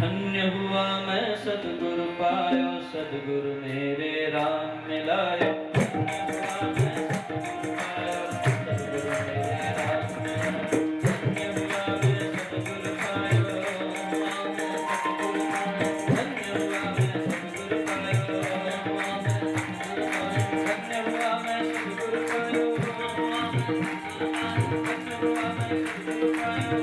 धन्य हुआ मैं सतगुरु पायो, सतगुरु मेरे राम मिलायो। धन्य हुआ मैं सतगुरु पायो, सतगुरु मेरे राम मिलायो। धन्य हुआ मैं सतगुरु पायो, धन्य हुआ मैं सतगुरु पायो, धन्य हुआ मैं सतगुरु पायो, धन्य हुआ मैं सतगुरु पायो।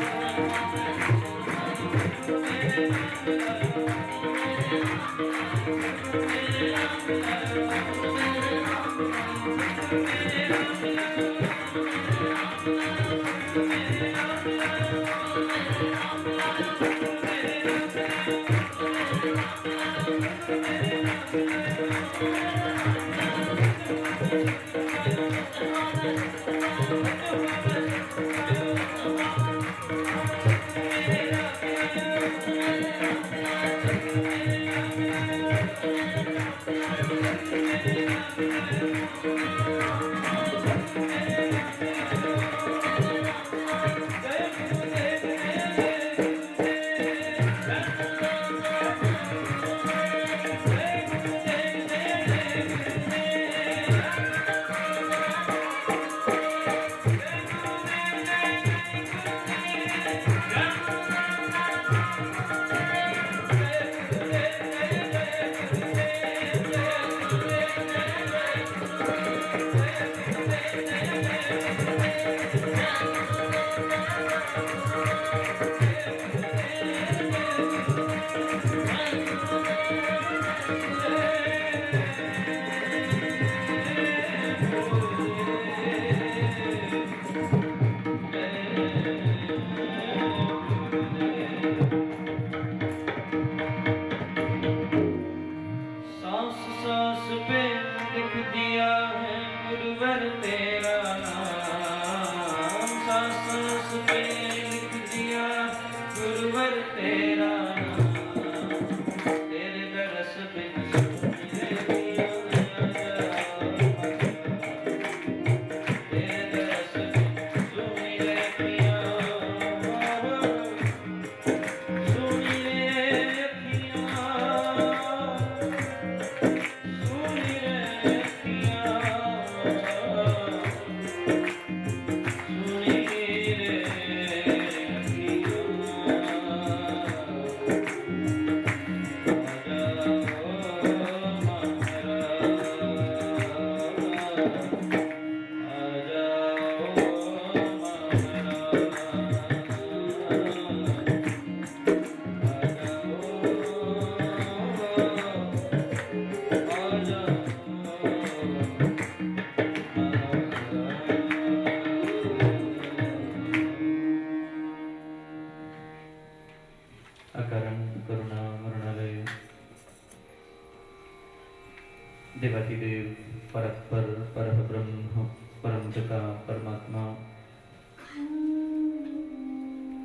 देवाधिदेव परत्पर परम ब्रह्म परम पिता परमात्मा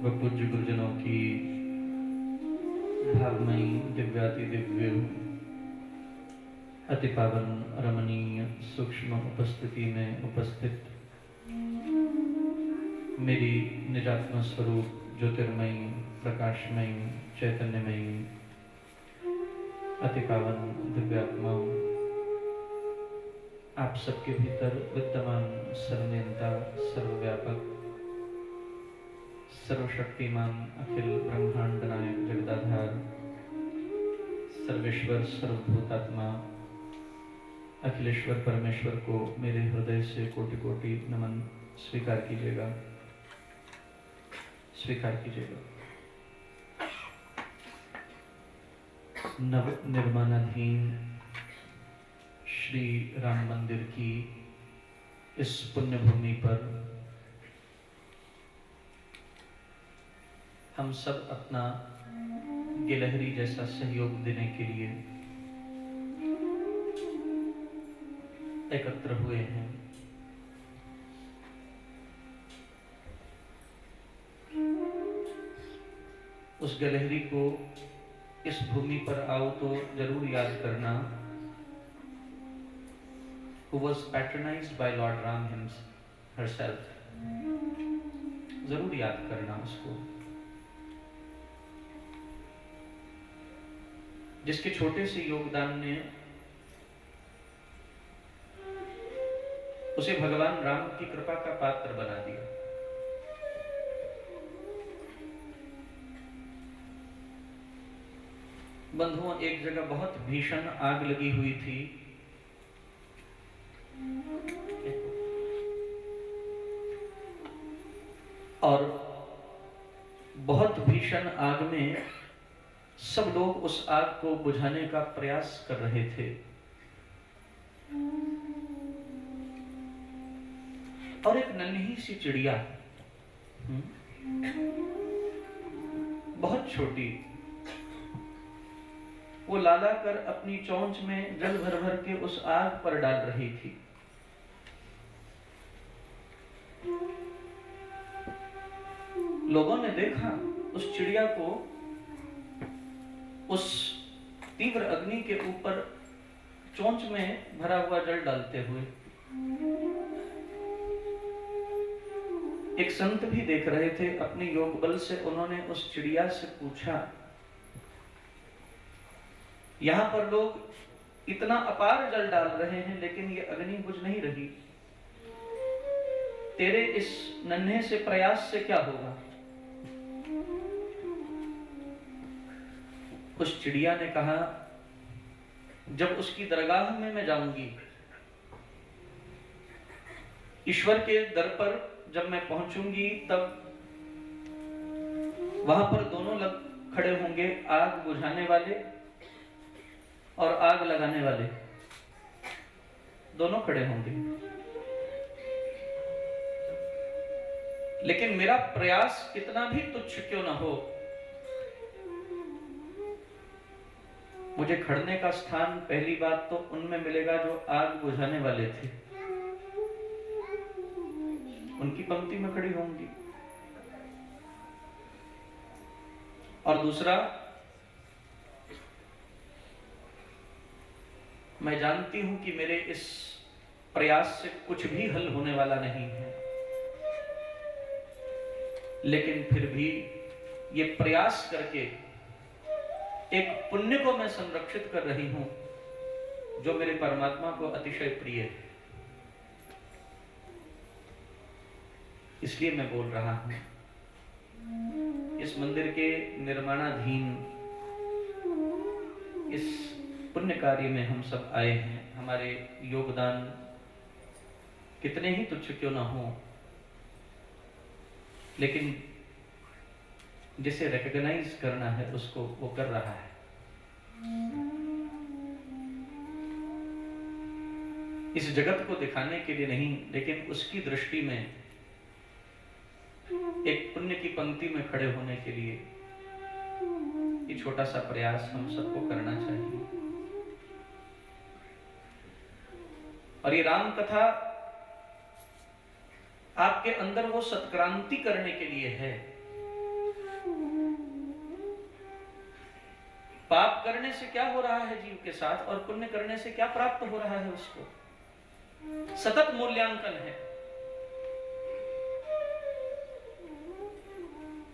व पूज्य गुरुजनों की भावमयी दिव्याति दिव्य अति पावन रमणीय सूक्ष्म उपस्थिति में उपस्थित मेरी निजात्मा स्वरूप ज्योतिर्मयी प्रकाशमयी चैतन्यमयी अति पावन दिव्यात्माओं, आप सबके भीतर विद्यमान सर्वनियंता सर्वव्यापक सर्वशक्तिमान अखिल ब्रह्मांड नायक जगदाधार सर्वेश्वर सर्वभूतात्मा अखिलेश्वर परमेश्वर को मेरे हृदय से कोटि कोटि नमन स्वीकार कीजिएगा, स्वीकार कीजिएगा। नव निर्माणाधीन श्री राम मंदिर की इस पुण्य भूमि पर हम सब अपना गिलहरी जैसा सहयोग देने के लिए एकत्र हुए हैं। उस गिलहरी को इस भूमि पर आओ तो जरूर याद करना, who was patronized by Lord Ram herself, जरूर याद करना उसको। जिसके छोटे से योगदान ने उसे भगवान राम की कृपा का पात्र बना दिया। बंधुओं, एक जगह बहुत भीषण आग लगी हुई थी। और बहुत भीषण आग में सब लोग उस आग को बुझाने का प्रयास कर रहे थे। और एक नन्ही सी चिड़िया, बहुत छोटी, वो लाला कर अपनी चोंच में जल भर भर के उस आग पर डाल रही थी। लोगों ने देखा उस चिड़िया को उस तीव्र अग्नि के ऊपर चोंच में भरा हुआ जल डालते हुए। एक संत भी देख रहे थे। अपने योग बल से उन्होंने उस चिड़िया से पूछा, यहां पर लोग इतना अपार जल डाल रहे हैं लेकिन ये अग्नि बुझ नहीं रही, तेरे इस नन्हे से प्रयास से क्या होगा? उस चिड़िया ने कहा, जब उसकी दरगाह में मैं जाऊंगी, ईश्वर के दर पर जब मैं पहुंचूंगी, तब वहां पर दोनों लोग खड़े होंगे, आग बुझाने वाले और आग लगाने वाले, दोनों खड़े होंगे। लेकिन मेरा प्रयास कितना भी तुच्छ क्यों ना हो, मुझे खड़ने का स्थान पहली बात तो उनमें मिलेगा जो आग बुझाने वाले थे, उनकी पंक्ति में खड़ी होंगी। और दूसरा, मैं जानती हूं कि मेरे इस प्रयास से कुछ भी हल होने वाला नहीं है, लेकिन फिर भी ये प्रयास करके एक पुण्य को मैं संरक्षित कर रही हूं जो मेरे परमात्मा को अतिशय प्रिय है। इसलिए मैं बोल रहा हूं, इस मंदिर के निर्माणाधीन इस पुण्य कार्य में हम सब आए हैं। हमारे योगदान कितने ही तुच्छ क्यों ना हो, लेकिन जिसे रिकॉग्नाइज करना है उसको वो कर रहा है। इस जगत को दिखाने के लिए नहीं, लेकिन उसकी दृष्टि में एक पुण्य की पंक्ति में खड़े होने के लिए ये छोटा सा प्रयास हम सबको करना चाहिए। और ये राम कथा आपके अंदर वो सत्क्रांति करने के लिए है। पाप करने से क्या हो रहा है जीव के साथ और पुण्य करने से क्या प्राप्त हो रहा है उसको, सतत मूल्यांकन है।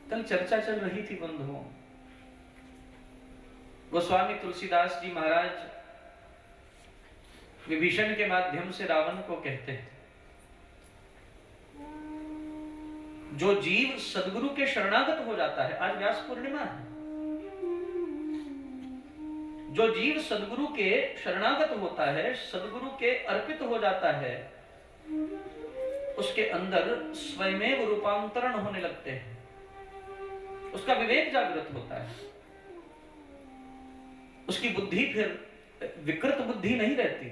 कल चर्चा चल रही थी बंधुओं, गोस्वामी तुलसीदास जी महाराज विभीषण के माध्यम से रावण को कहते हैं, जो जीव सदगुरु के शरणागत हो जाता है, आज व्यास पूर्णिमा है, जो जीव सदगुरु के शरणागत होता है, सदगुरु के अर्पित हो जाता है, उसके अंदर स्वयमेव रूपांतरण होने लगते हैं, उसका विवेक जागृत होता है, उसकी बुद्धि फिर विकृत बुद्धि नहीं रहती,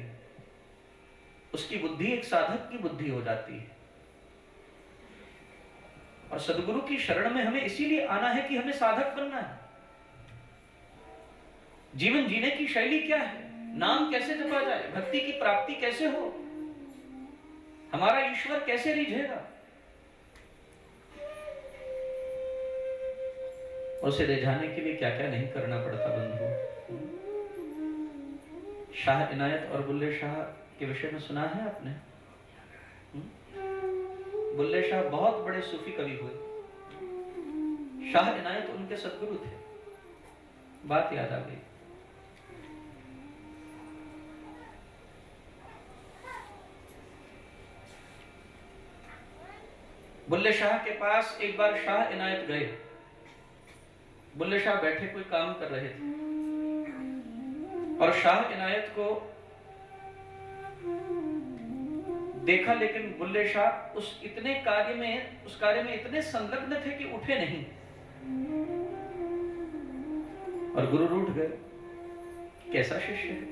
उसकी बुद्धि एक साधक की बुद्धि हो जाती है। और सदगुरु की शरण में हमें इसीलिए आना है कि हमें साधक बनना है। जीवन जीने की शैली क्या है, नाम कैसे जपा जाए, भक्ति की प्राप्ति कैसे हो, हमारा ईश्वर कैसे रिझेगा, उसे रिझाने के लिए क्या क्या नहीं करना पड़ता बंधु। शाह इनायत और बुल्ले शाह के विषय में सुना है आपने? बुल्ले शाह बहुत बड़े सूफी कवि हुए, शाह इनायत उनके सदगुरु थे। बात याद आ गई। बुल्ले शाह के पास एक बार शाह इनायत गए। बुल्ले शाह बैठे कोई काम कर रहे थे और शाह इनायत को देखा, लेकिन बुल्ले शाह उस कार्य में इतने संलग्न थे कि उठे नहीं और गुरु रूठ गए। कैसा शिष्य है।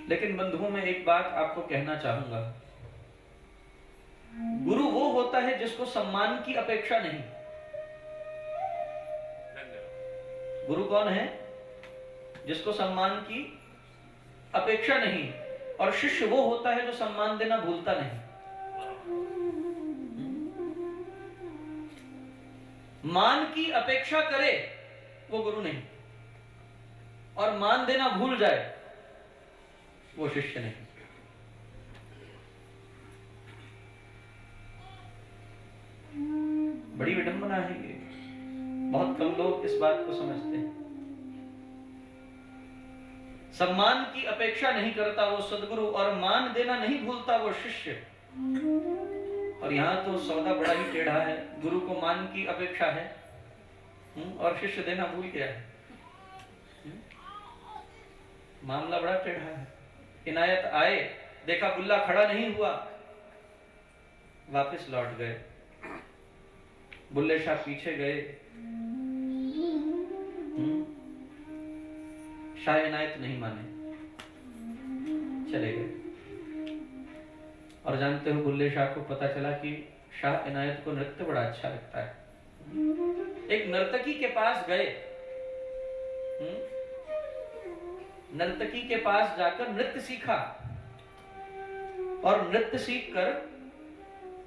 लेकिन बंधुओं, मैं एक बात आपको कहना चाहूंगा, गुरु वो होता है जिसको सम्मान की अपेक्षा नहीं। गुरु कौन है? जिसको सम्मान की अपेक्षा नहीं। और शिष्य वो होता है जो सम्मान देना भूलता नहीं। मान की अपेक्षा करे वो गुरु नहीं, और मान देना भूल जाए वो शिष्य नहीं। बड़ी विडंबना है ये। बहुत कम लोग इस बात को समझते हैं। सम्मान की अपेक्षा नहीं करता वो सदगुरु, और मान देना नहीं भूलता वो शिष्य। और यहां तो सौदा बड़ा ही टेढ़ा है। गुरु को मान की अपेक्षा है और शिष्य देना भूल गया है। मामला बड़ा टेढ़ा है। इनायत आए, देखा बुल्ला खड़ा नहीं हुआ, वापस लौट गए। बुल्ले शाह पीछे गए, शाह इनायत नहीं माने, चले गए। और जानते हो, बुल्ले शाह को पता चला कि शाह इनायत को नृत्य बड़ा अच्छा लगता है। एक नर्तकी के पास गए, नर्तकी के पास जाकर नृत्य सीखा, और नृत्य सीखकर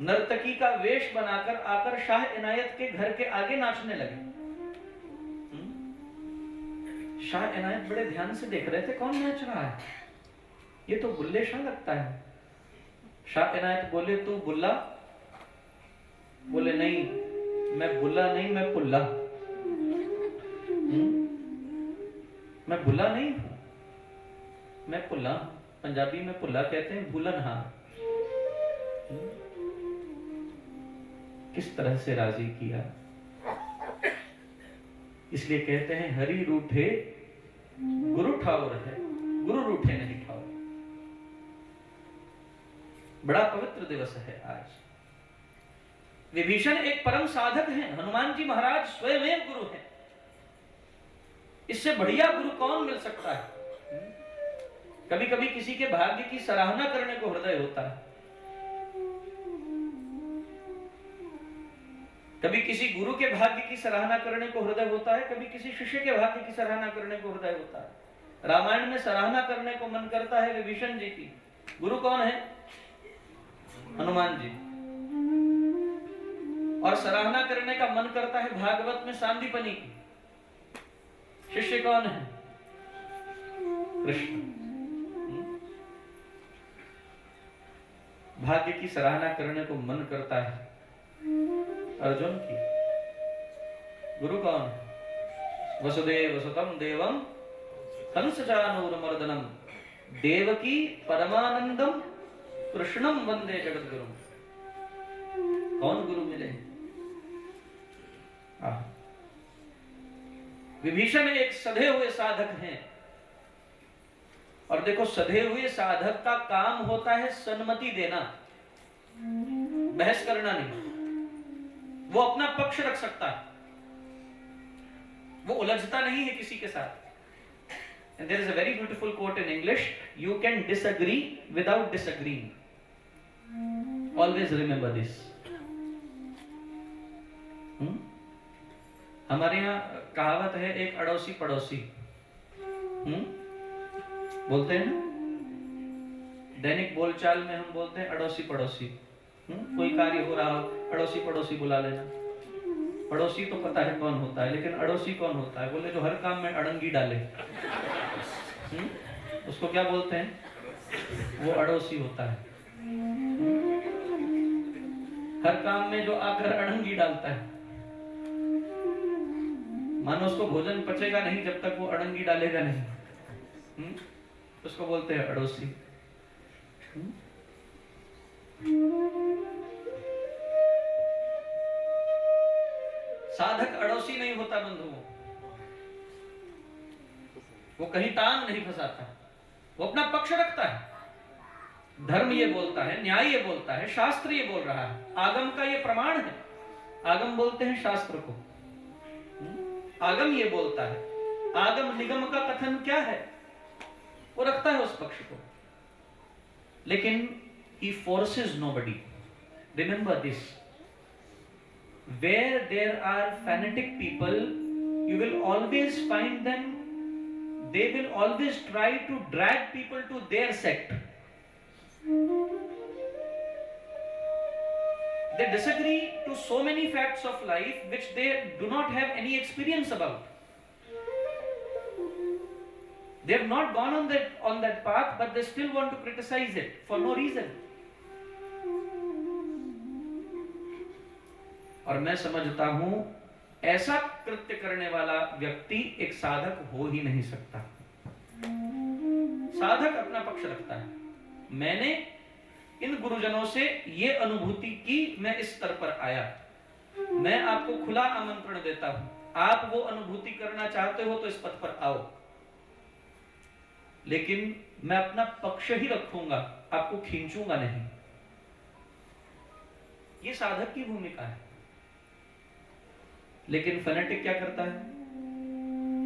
नर्तकी का वेश बनाकर आकर शाह इनायत के घर के आगे नाचने लगे। शाह इनायत बड़े ध्यान से देख रहे थे, कौन नाच रहा है? ये तो बुल्ले शाह लगता है। शाह इनायत बोले, तू बुल्ला? बोले, नहीं, मैं बुल्ला नहीं, मैं पुल्ला। मैं बुल्ला नहीं, मैं पुल्ला। पंजाबी में पुल्ला कहते हैं भूलनहार। किस तरह से राजी किया। इसलिए कहते हैं, हरि रूठे गुरु ठाउर है, गुरु रूठे नहीं ठाउर। बड़ा पवित्र दिवस है आज। विभीषण एक परम साधक हैं। हनुमान जी महाराज स्वयं गुरु हैं। इससे बढ़िया गुरु कौन मिल सकता है? कभी कभी किसी के भाग्य की सराहना करने को हृदय होता है। कभी किसी गुरु के भाग्य की सराहना करने को हृदय होता है, कभी किसी शिष्य के भाग्य की सराहना करने को हृदय होता है। रामायण में सराहना करने को मन करता है विभीषण जी की। गुरु कौन है? हनुमान जी। और सराहना करने का मन करता है भागवत में सांदीपनी की। शिष्य कौन है? कृष्ण। भाग्य की सराहना करने को मन करता है अर्जुन की। गुरु कौन है? वसुदेव सुतम देवम कंसचानूरमर्दनम देवकी परमानंदम कृष्णम वंदे जगद्गुरुम। कौन गुरु मिले? विभीषण एक सधे हुए साधक हैं। और देखो, सधे हुए साधक का काम होता है सन्मति देना, बहस करना नहीं। वो अपना पक्ष रख सकता है, वो उलझता नहीं है किसी के साथ। And there is a very beautiful quote in English, you can disagree without disagreeing. Always remember this. हमारे यहाँ कहावत है, एक अड़ोसी पड़ोसी। बोलते हैं ना, दैनिक बोलचाल में हम बोलते हैं अड़ोसी पड़ोसी। कोई कार्य हो रहा हो, अड़ोसी पड़ोसी बुला लेना। पड़ोसी तो पता है कौन होता है, लेकिन अड़ोसी कौन होता है? बोले, जो हर काम में अड़ंगी डाले, उसको क्या बोलते हैं? वो अड़ोसी होता है। हर काम में जो आकर अड़ंगी डालता है, मानो उसको भोजन पचेगा नहीं जब तक वो अड़ंगी डालेगा नहीं। उसको बोलते हैं अड़ोसी। साधक अड़ोसी नहीं होता बंधुओं, वो कहीं टांग नहीं फंसाता, वो अपना पक्ष रखता है। धर्म ये बोलता है, न्याय ये बोलता है, शास्त्र ये बोल रहा है, आगम का ये प्रमाण है। आगम बोलते हैं शास्त्र को, आगम ये बोलता है। आगम निगम का कथन क्या है, वो रखता है उस पक्ष को। लेकिन he forces nobody. Remember this. Where there are fanatic people, you will always find them, they will always try to drag people to their sect. They disagree to so many facts of life which they do not have any experience about. They have not gone on that path, but they still want to criticize it for no reason. और मैं समझता हूं ऐसा कृत्य करने वाला व्यक्ति एक साधक हो ही नहीं सकता। साधक अपना पक्ष रखता है। मैंने इन गुरुजनों से ये अनुभूति की, मैं इस स्तर पर आया, मैं आपको खुला आमंत्रण देता हूं, आप वो अनुभूति करना चाहते हो तो इस पथ पर आओ, लेकिन मैं अपना पक्ष ही रखूंगा, आपको खींचूंगा नहीं। ये साधक की भूमिका है। लेकिन फैनेटिक क्या करता है,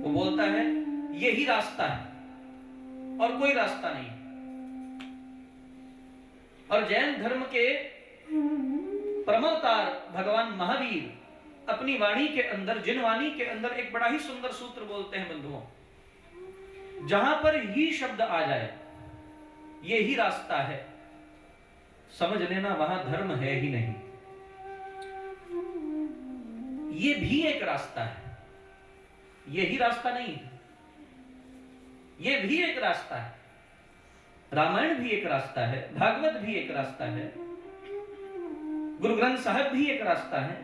वो बोलता है यही रास्ता है और कोई रास्ता नहीं। और जैन धर्म के परमावतार भगवान महावीर अपनी वाणी के अंदर, जिन वाणी के अंदर एक बड़ा ही सुंदर सूत्र बोलते हैं बंधुओं, जहां पर ही शब्द आ जाए ये ही रास्ता है, समझ लेना वहां धर्म है ही नहीं। ये भी एक रास्ता है, यही रास्ता नहीं है, ये भी एक रास्ता है। रामायण भी एक रास्ता है, भागवत भी एक रास्ता है, गुरु ग्रंथ साहिब भी एक रास्ता है,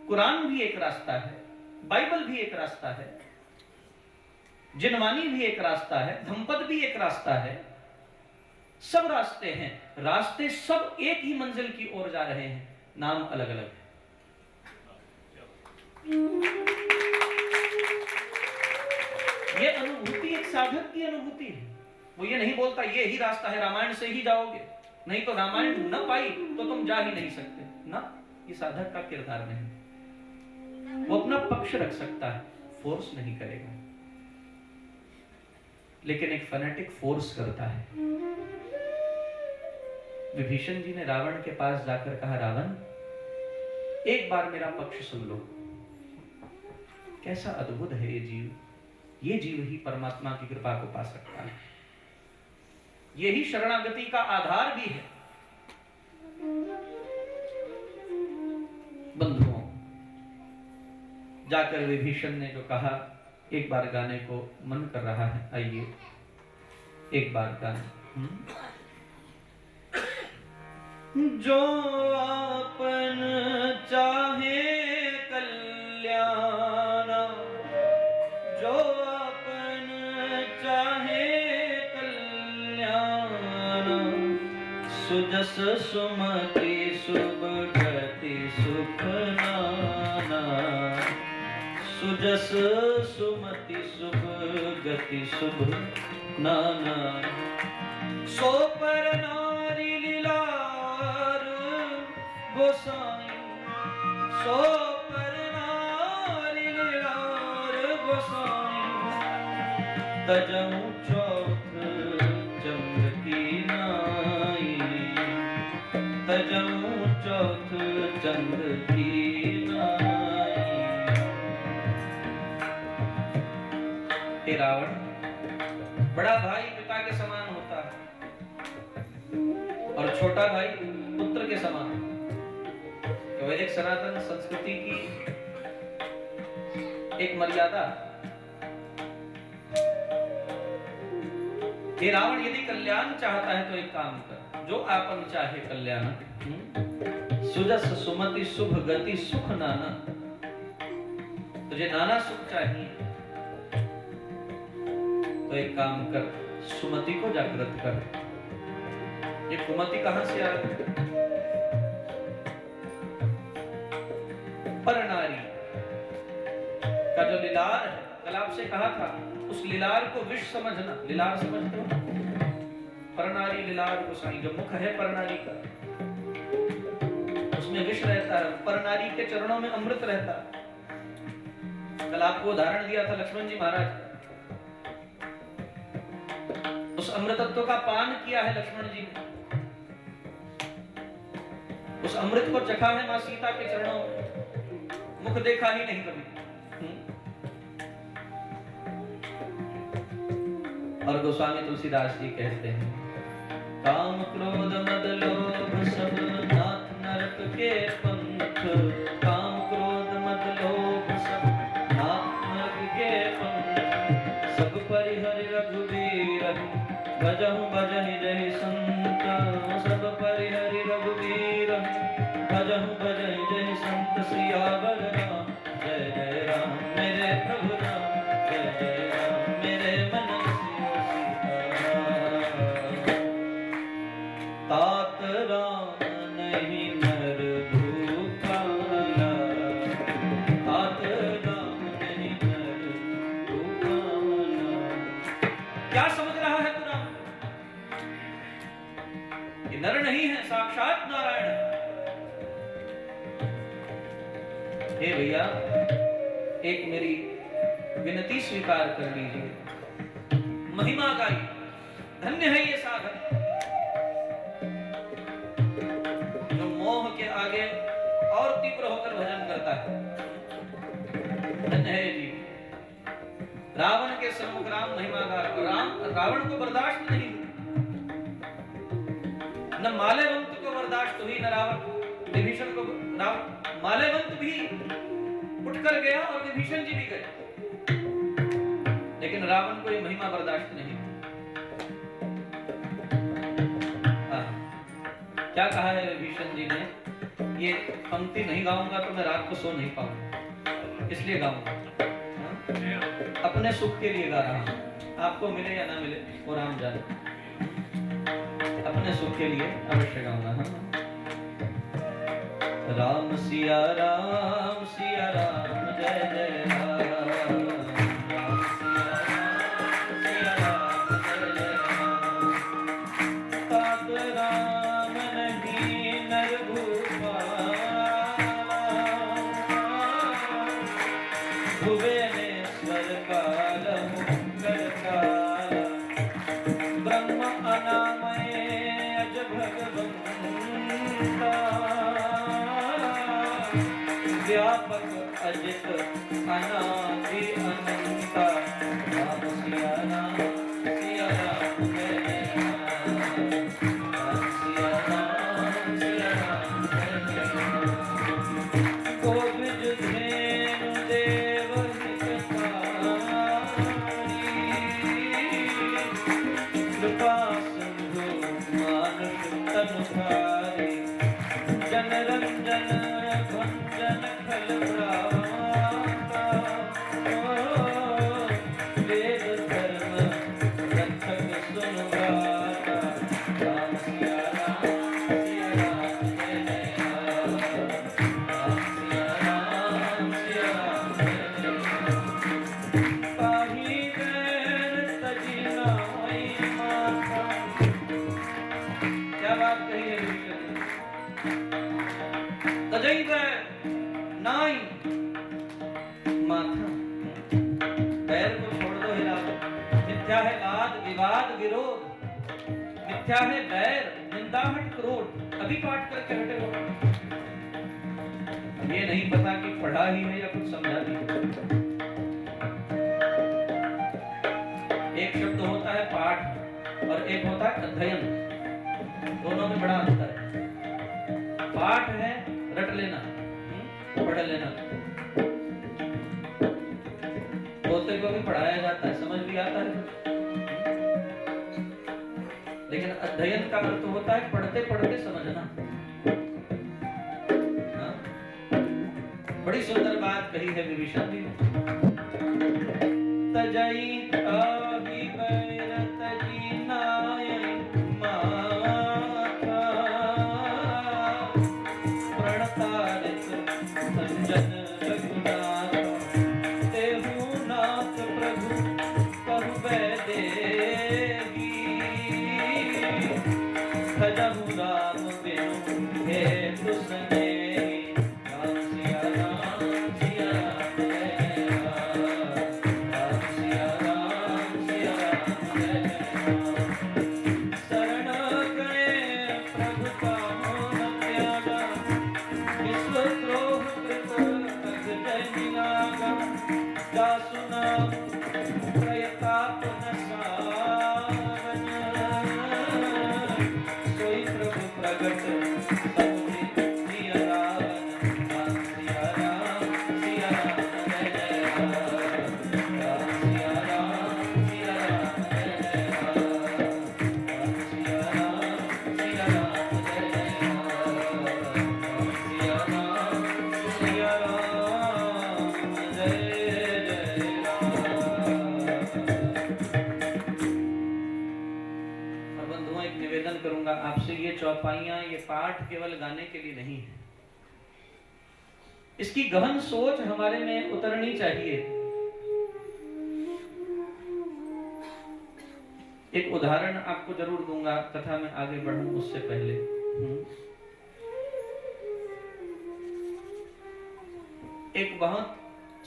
कुरान भी एक रास्ता है, बाइबल भी एक रास्ता है, जिनवानी भी एक रास्ता है, धम्पद भी एक रास्ता है। सब रास्ते हैं, रास्ते सब एक ही मंजिल की ओर जा रहे हैं, नाम अलग अलग है। ये अनुभूति एक साधक की अनुभूति है। वो ये नहीं बोलता ये ही रास्ता है, रामायण से ही जाओगे, नहीं तो रामायण न पाई तो तुम जा ही नहीं सकते ना। ये साधक का किरदार नहीं। वो अपना पक्ष रख सकता है, फोर्स नहीं करेगा। लेकिन एक फैनेटिक फोर्स करता है। विभीषण जी ने रावण के पास जाकर कहा, रावण एक बार मेरा पक्ष सुन लो। कैसा अद्भुत है ये जीव, ये जीव ही परमात्मा की कृपा को पा सकता है। यही शरणागति का आधार भी है। बंधुओं, जाकर विभीषण ने जो कहा, एक बार गाने को मन कर रहा है, आइए एक बार गाने। जो आपन चाहे कल्याण, जो आपन चाहे कल्याण, सुजस सुमति सुभगति सुख नाना, सुजस सुमति शुभ गति शुभ नाना। सो पर नारी लीलार गोसाई, सो पर नारी लीलार गोसाई, तजऊ चौथ चंद्र की नाई, तजऊ चौथ चंद्र की नाई। हे रावण, बड़ा भाई पिता के समान होता है और छोटा भाई पुत्र के समान। वैदिक सनातन संस्कृति की एक मर्यादा। हे रावण, यदि कल्याण चाहता है तो एक काम कर, जो आपन चाहे कल्याण, सुजस सुमति शुभ गति सुख नाना। तुझे नाना सुख चाहिए तो एक काम कर, सुमति को जागृत कर। ये कुमति कहां से आ गई? पर नारी, जो लीलार है, कल आपसे कहा था, उस लीलार को विष समझना। लीलार समझते हो? परनारी लीलार गोसाई, जो मुख है परनारी का, उसमें विष रहता है, परनारी के चरणों में अमृत रहता है। कल आपको उदाहरण दिया था लक्ष्मण जी महाराज, उस अमृतत्व का पान किया है लक्ष्मण जी ने, उस अमृत को चखा है मां सीता के चरणों में, मुख देखा ही नहीं कभी। और गोस्वामी तुलसीदास जी कहते हैं, काम क्रोध मद लोभ सब नाथ नरक के पंथ, काम क्रोध मद लोभ सब नाथ नरक के पंथ, सब परिहरि रघुबीर भजहु भजहि जहि संत, सब परिहरि रघुबीर भजहु भजहि जहि संत। सियावर राम जय जय राम, मेरे प्रभु राम जय जय राम, मेरे मन तात राम नहीं नर भूपाला, तात राम नहीं नर भूपाला। क्या समझ रहा है तू राम? ये नर नहीं है, साक्षात नारायण है। हे भैया, एक मेरी विनती स्वीकार कर लीजिए, महिमा गाई, धन्य है ये साधन जो मोह के आगे और तीव्र होकर भजन करता है। धन्य है जी। रावण के सम्मुख राम महिमा गा, रावण को बर्दाश्त नहीं, न माल्यवंत को बर्दाश्त हुई, न रावण विभीषण को। माल्यवंत भी उठकर गया और विभीषण जी भी गए, लेकिन रावण को ये महिमा बर्दाश्त नहीं। क्या कहा है विभीषण जी ने, ये पंक्ति नहीं गाऊंगा तो मैं रात को सो नहीं पाऊंगा, इसलिए गाऊंगा। अपने सुख के लिए गा रहा हूं, आपको मिले या ना मिले वो राम जाने, अपने सुख के लिए अवश्य गाऊंगा। राम सिया राम जय जय राम, राम सिया राम जय जय राम, तात राम नहीं नर भूपाला, भुवनेश्वर काल मुक्कर काला, ब्रह्म अनामय अज भगवंता, व्यापक अजित अनादि अनंता। राम सिया राम जय राम, राम सिया राम जय राम। गोविंद धेनु देव हितकारी, कृपा सिंधु मानुष तनु धारी, जन रंजन भंजन खल प्राता, वेद धर्म रक्षक सुन गाता। राम सिया राम जय जय राम, राम सिया राम जय जय। पाही बैर तजी नाई माता, क्या बात कही है विभीषण ने, तजई बैर नाई माथा, पैर को छोड़ दो हिला दो। मिथ्या है वाद विवाद विरोध, मिथ्या है बैर निंदा हट क्रोध, अभी पाठ करके हटे हो। ये नहीं पता कि पढ़ा ही है या कुछ समझा भी है। एक शब्द होता है पाठ और एक होता है अध्ययन, दोनों में बड़ा अंतर है। पाठ है रट लेना, पढ़ लेना, पोते को भी पढ़ाया जाता है, समझ भी आता है, लेकिन अध्ययन का अर्थ होता है पढ़ते पढ़ते समझना। हाँ? बड़ी सुंदर बात कही है विभीषण जी ने, तजई ताहि बैर तजी नाय माथा, प्रणतारित भंजन रघुनाथ, तेहु जासु नाम प्रयताप न सावन, सोई प्रभु प्रगट सब सिया राम, सिया राम, सिया राम, जय जय राम, सिया राम, सिया राम, जय जय राम, सिया राम, सिया राम, जय जय राम, सिया राम, सिया राम, जय जय राम। और बंधुओं, एक निवेदन करूंगा आपसे, ये चौपाइयां, ये पाठ केवल गाने के लिए नहीं है, इसकी गहन सोच हमारे में उतरनी चाहिए। एक उदाहरण आपको जरूर दूंगा कथा में आगे बढ़ूं उससे पहले। एक बहुत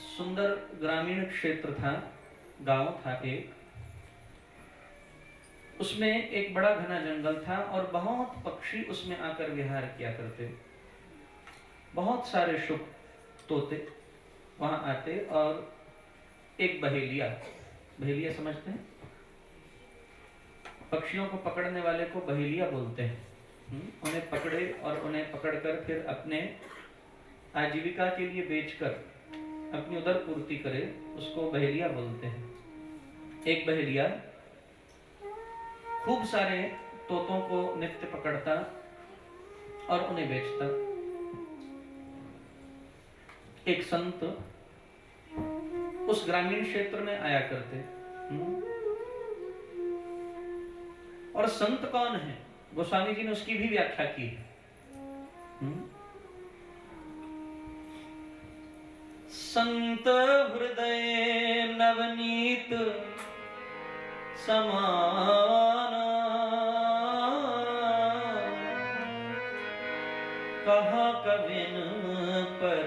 सुंदर ग्रामीण क्षेत्र था, गांव था एक, उसमें एक बड़ा घना जंगल था और बहुत पक्षी उसमें आकर विहार किया करते। बहुत सारे शुक तोते वहां आते और एक बहेलिया, बहेलिया समझते हैं, पक्षियों को पकड़ने वाले को बहेलिया बोलते हैं। उन्हें पकड़े और उन्हें पकड़कर फिर अपने आजीविका के लिए बेचकर अपनी उदर पूर्ति करे, उसको बहेलिया बोलते हैं। एक बहेलिया खूब सारे तोतों को नित्य पकड़ता और उन्हें बेचता। एक संत उस ग्रामीण क्षेत्र में आया करते। और संत कौन है, गोस्वामी जी ने उसकी भी व्याख्या की है। संत हृदय नवनीत समाना, कहा कविन पर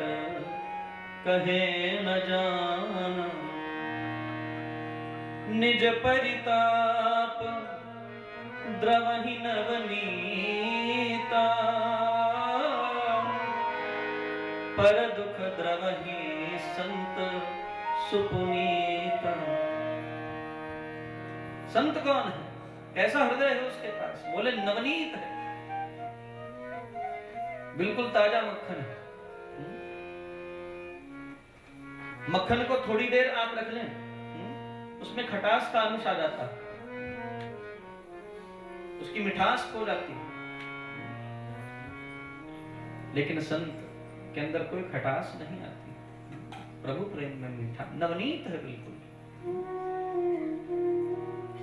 कहे न जाना, निज परिताप द्रवहि नवनीता, पर दुख द्रवहि संत सुपुनीता। संत कौन है, कैसा हृदय है उसके पास? बोले नवनीत है, बिल्कुल ताजा मक्खन है। मक्खन को थोड़ी देर आप रख लें, उसमें खटास का अंश आ जाता है, उसकी मिठास खो जाती है। लेकिन संत के अंदर कोई खटास नहीं आती, प्रभु प्रेम में मीठा, नवनीत है बिल्कुल।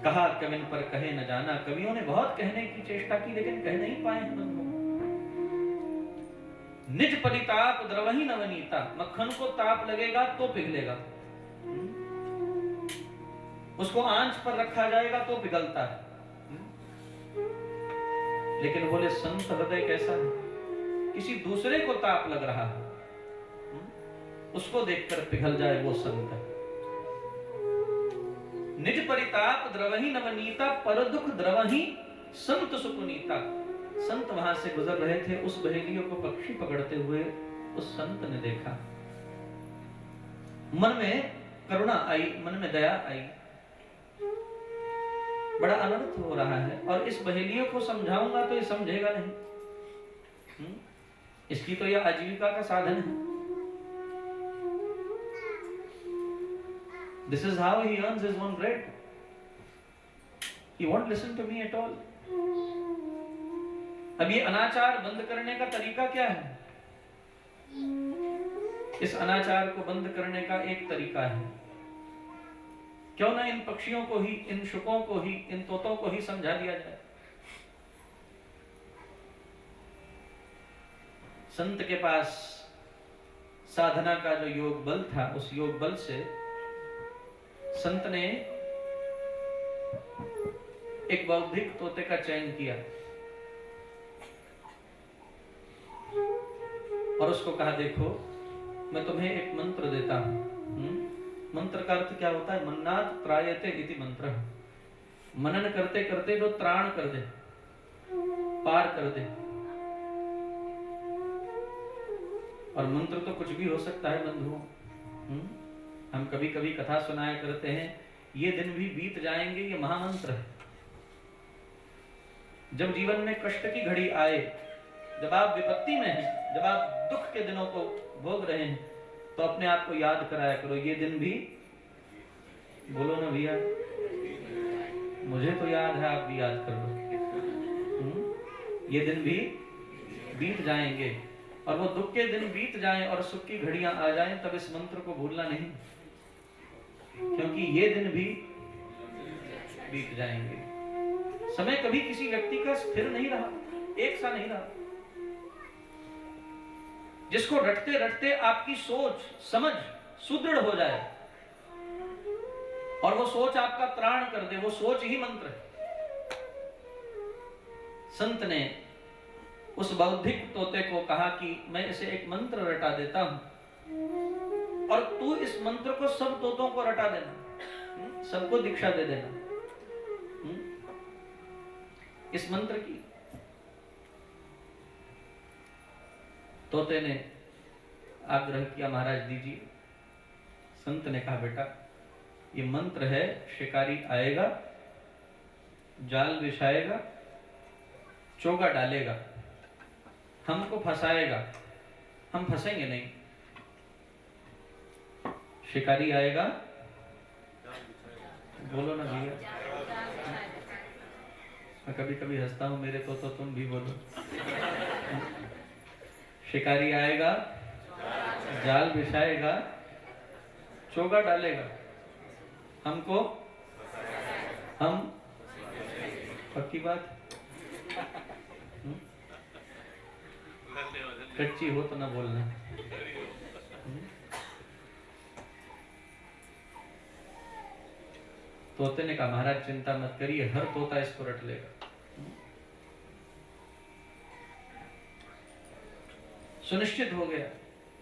कहा कविन पर कहे न जाना, कवियों ने बहुत कहने की चेष्टा की लेकिन कह नहीं पाए हैं बंधुओं। निज परिताप द्रवहि नवनीता, मक्खन को ताप लगेगा तो पिघलेगा, उसको आंच पर रखा जाएगा तो पिघलता है। लेकिन बोले संत हृदय कैसा है, किसी दूसरे को ताप लग रहा है, उसको देखकर पिघल जाए वो संत है। निज परिताप द्रवहि नवनीता, पर दुख द्रवहि संत सुपुनीता। संत वहां से गुजर रहे थे, उस बहेलियों को पक्षी पकड़ते हुए उस संत ने देखा। मन में करुणा आई, मन में दया आई, बड़ा अनर्थ हो रहा है और इस बहेलियों को समझाऊंगा तो ये समझेगा नहीं, इसकी तो यह आजीविका का साधन है। This is how he earns his own bread. He won't listen to me at all. अब ये अनाचार बंद करने का तरीका क्या है? इस अनाचार को बंद करने का एक तरीका है, क्यों ना इन पक्षियों को ही, इन शुकों को ही, इन तोतों को ही समझा दिया जाए। संत के पास साधना का जो योग बल था, उस योग बल से संत ने एक बौद्धिक तोते का चयन किया और उसको कहा, देखो मैं तुम्हें एक मंत्र देता हूं। मंत्र का अर्थ क्या होता है? मन्नात् त्रायते इति मंत्र। मनन करते करते जो त्राण कर दे, पार कर दे। और मंत्र तो कुछ भी हो सकता है बंधुओं। हम कभी कभी कथा सुनाया करते हैं, ये दिन भी बीत जाएंगे, ये महामंत्र है। जब जीवन में कष्ट की घड़ी आए, जब आप विपत्ति में हैं, जब आप दुख के दिनों को भोग रहे हैं, तो अपने आप को याद कराया करो, ये दिन भी, बोलो ना भैया, मुझे तो याद है, आप भी याद कर लो। ये दिन भी बीत जाएंगे, और वो दुख के दिन बीत जाएं और सुख की घड़ियां आ जाएं, तब इस मंत्र को भूलना नहीं, क्योंकि ये दिन भी बीत जाएंगे। समय कभी किसी व्यक्ति का स्थिर नहीं रहा, एक सा नहीं रहा। जिसको रटते रटते आपकी सोच समझ सुदृढ़ हो जाए और वो सोच आपका त्राण कर दे, वो सोच ही मंत्र है। संत ने उस बौद्धिक तोते को कहा कि मैं इसे एक मंत्र रटा देता हूं और तू इस मंत्र को सब तोतों को रटा देना, सबको दीक्षा दे देना इस मंत्र की। तोते ने आग्रह किया, महाराज दीजिए। संत ने कहा, बेटा ये मंत्र है, शिकारी आएगा, जाल बिछाएगा, चोगा डालेगा, हमको फंसाएगा, हम फंसेंगे नहीं। शिकारी आएगा, बोलो ना भैया, मैं कभी कभी हंसता हूं, मेरे को तो तुम भी बोलो। शिकारी आएगा, जाल बिछाएगा, चोगा डालेगा, हमको, हम, पक्की बात, कच्ची हो तो ना बोलना। तोते ने कहा, महाराज चिंता मत करिए, हर तोता इसको रट लेगा। सुनिश्चित हो गया।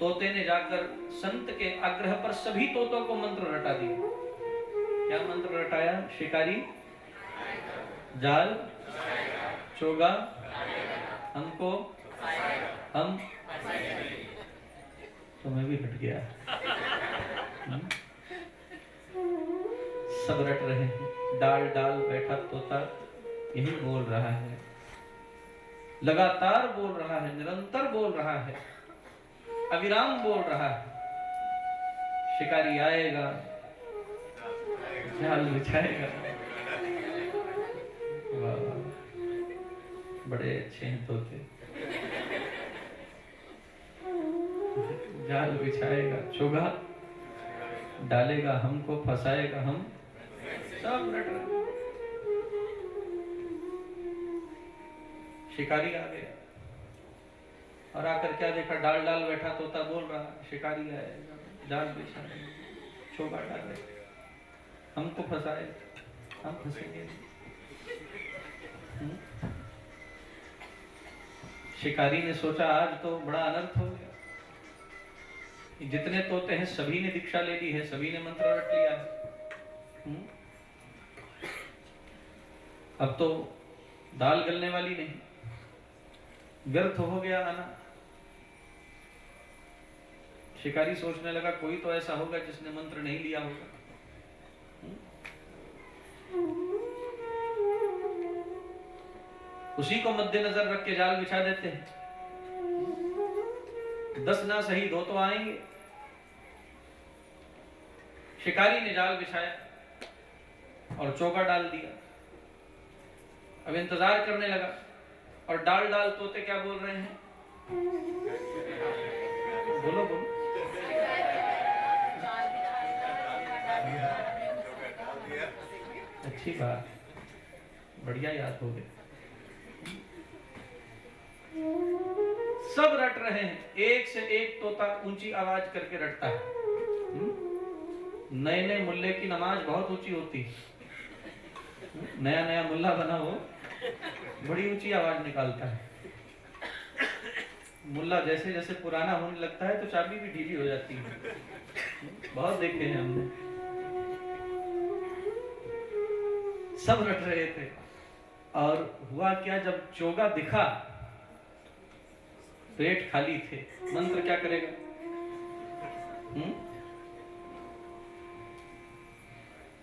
तोते ने जाकर संत के आग्रह पर सभी तोतों को मंत्र रटा दिया। क्या मंत्र रटाया? शिकारी जाल, चोगा, हमको, हम, तो मैं भी हट गया। सब रट रहे हैं। डाल डाल बैठा तोता यही बोल रहा है, लगातार बोल रहा है, निरंतर बोल रहा है, अविराम बोल रहा है। शिकारी आएगा, जाल बिछाएगा। वाह, बड़े अच्छे हैं तोते। जाल बिछाएगा, चोगा डालेगा, हमको फंसाएगा, हम सब रट रहे। शिकारी आ गया और आकर क्या देखा, डाल डाल बैठा तोता बोल रहा, शिकारी आएगा, जाल बिछाएगा, चोगा डालेगा, हमको फंसाएगा, हम फंसेंगे। शिकारी ने सोचा आज तो बड़ा अनर्थ हो गया, जितने तोते हैं सभी ने दीक्षा ले ली है, सभी ने मंत्र रट लिया है। अब तो दाल गलने वाली नहीं, व्यर्थ हो गया आना। शिकारी सोचने लगा कोई तो ऐसा होगा जिसने मंत्र नहीं लिया होगा। उसी को मद्देनजर रख के जाल बिछा देते हैं। 10 ना सही 2 तो आएंगे। शिकारी ने जाल बिछाया और चोगा डाल दिया। अब इंतजार करने लगा और डाल डाल तोते क्या बोल रहे हैं? बोलो बोलो। अच्छी बात, बढ़िया याद हो गया। सब रट रहे हैं, एक से एक तोता ऊंची आवाज करके रटता है। नए नए मुल्ले की नमाज बहुत ऊंची होती है। नया नया मुल्ला बना हो, बड़ी ऊंची आवाज निकालता है। मुल्ला जैसे जैसे पुराना होने लगता है तो चाबी भी ढीली हो जाती है। बहुत देखे हैं हमने। सब रट रहे थे और हुआ क्या, जब चोगा दिखा पेट खाली थे। मंत्र क्या करेगा?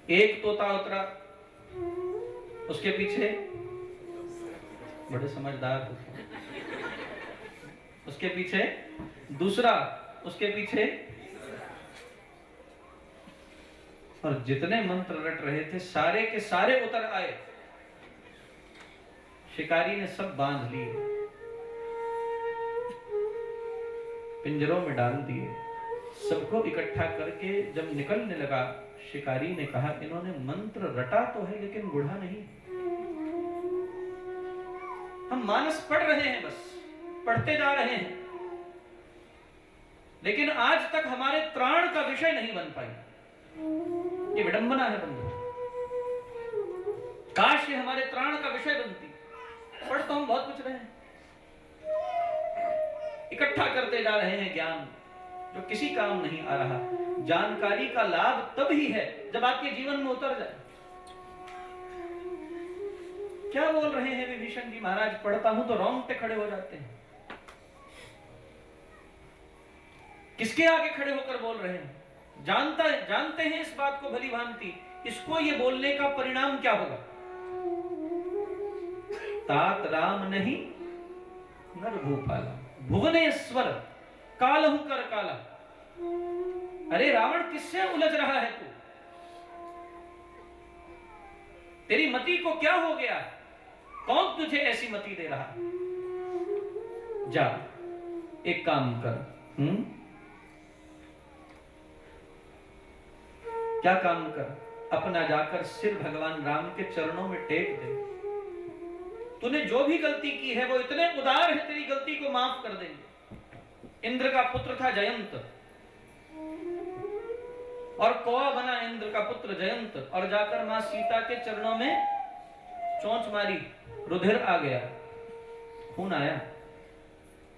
एक तोता उतरा, उसके पीछे बड़े समझदार होते, उसके पीछे दूसरा, उसके पीछे, और जितने मंत्र रट रहे थे सारे के सारे उतर आए। शिकारी ने सब बांध लिए, पिंजरों में डाल दिए, सबको इकट्ठा करके जब निकलने लगा, शिकारी ने कहा इन्होंने मंत्र रटा तो है लेकिन गुढ़ा नहीं। हम मानस पढ़ रहे हैं, बस पढ़ते जा रहे हैं, लेकिन आज तक हमारे त्राण का विषय नहीं बन पाई। ये विडंबना है बंधु। काश ये हमारे त्राण का विषय बनती। पढ़ तो हम बहुत कुछ रहे हैं, इकट्ठा करते जा रहे हैं ज्ञान जो किसी काम नहीं आ रहा। जानकारी का लाभ तब ही है जब आपके जीवन में उतर जाए। क्या बोल रहे हैं विभीषण जी महाराज? पढ़ता हूं तो रोंगटे खड़े हो जाते हैं। किसके आगे खड़े होकर बोल रहे हैं? जानते हैं इस बात को भली भांति, इसको ये बोलने का परिणाम क्या होगा? तात राम नहीं नर भूपाला, भुवनेश्वर कालहु कर काला। अरे रावण, किससे उलझ रहा है तू? तेरी मति को क्या हो गया? कौन तुझे ऐसी मति दे रहा? जा एक काम कर। क्या काम कर? अपना जाकर सिर भगवान राम के चरणों में टेक दे। तूने जो भी गलती की है वो इतने उदार है, तेरी गलती को माफ कर देंगे। इंद्र का पुत्र था जयंत, और कौवा बना इंद्र का पुत्र जयंत, और जाकर मां सीता के चरणों में चोंच मारी, रुधिर आ गया, खून आया।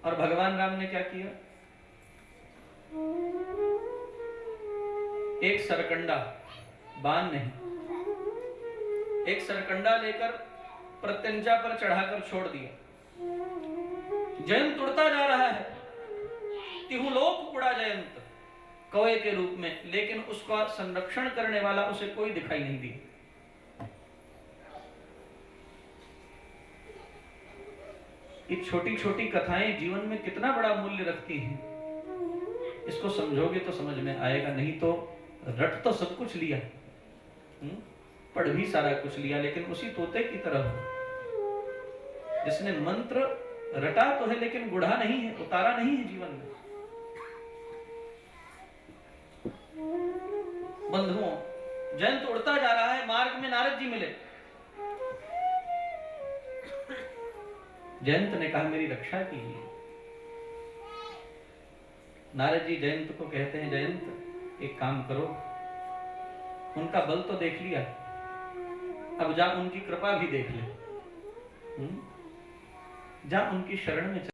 और भगवान राम ने क्या किया? एक सरकंडा, बाण नहीं, एक सरकंडा लेकर प्रत्यंचा पर चढ़ाकर छोड़ दिया। जयंत उड़ता जा रहा है, तिहुलोक उड़ा जयंत कौवे के रूप में, लेकिन उसका संरक्षण करने वाला उसे कोई दिखाई नहीं दिया। ये छोटी छोटी कथाएं जीवन में कितना बड़ा मूल्य रखती हैं। इसको समझोगे तो समझ में आएगा, नहीं तो रट तो सब कुछ लिया, पढ़ भी सारा कुछ लिया, लेकिन उसी तोते की तरह हो जिसने मंत्र रटा तो है लेकिन गुढ़ा नहीं है, उतारा नहीं है जीवन में। बंधुओं, जयंत उड़ता जा रहा है, मार्ग में नारद जी मिले। जयंत ने कहा मेरी रक्षा कीजिए। नारद जी जयंत को कहते हैं, जयंत एक काम करो, उनका बल तो देख लिया, अब जा उनकी कृपा भी देख ले। जा उनकी शरण में